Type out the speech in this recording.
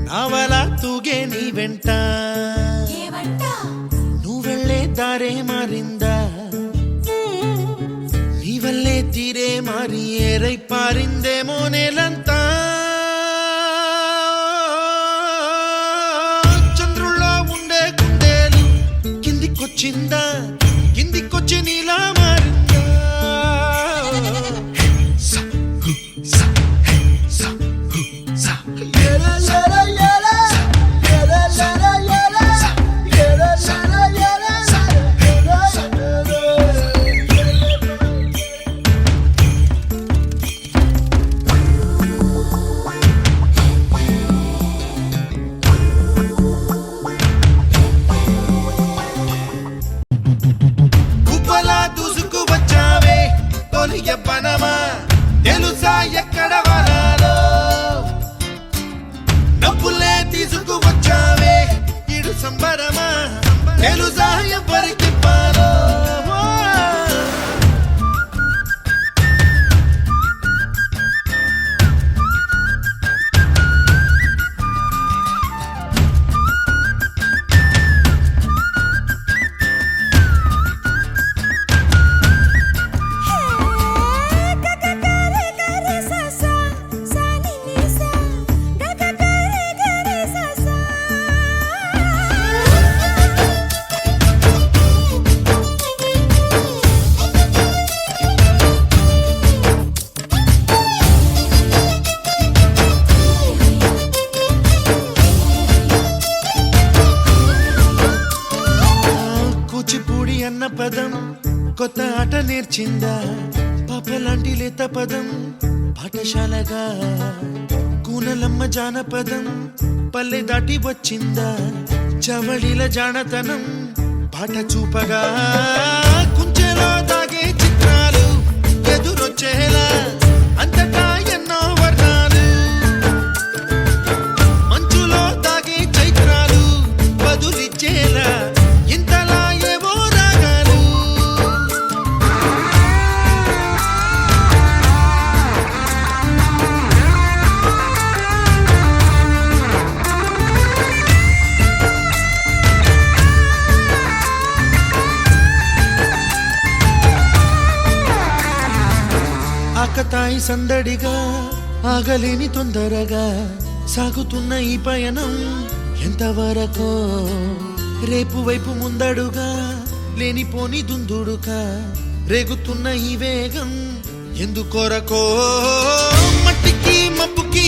నావలా తూగే నీ వెంట నువ్వెళ్ళే దారే మారిందా నీ వల్లే తీరే మారి ఏరై పారిందేమో నేలంతా చంద్రుల్లో ఉండే కుందేలు కిందికొచ్చిందా కిందికొచ్చి నీలా మారిందా పనమా తెలుసా ఎక్కడ వరాలో డబ్బులే తీసుకువచ్చావే ఇడు సంబరమా తెలుసా ఎవరికి పాలో అన్న పదం కొత్త ఆట నేర్చిందా పాపలాంటి లేత పదం పాఠశాలగా కూనలమ్మ జానపదం పల్లె దాటి వచ్చిందా చవళిల జానతనం పాట చూపగా కుంచెలో దాగే చిత్రాలు ఎదురొచ్చేలా అంతటా ఎన్నో వర్ణాలు మంచులో దాగే చైత్రాలు బదులిచ్చేలా ఇంతలా ఆకతాయి సందడిగా ఆగలేని తొందరగా సాగుతున్న ఈ పయనం ఎంతవరకో రేపు వైపు ముందడుగా లేనిపోని దుందుడుగా రేగుతున్న ఈ వేగం ఎందుకొరకో మట్టికి మబ్బుకి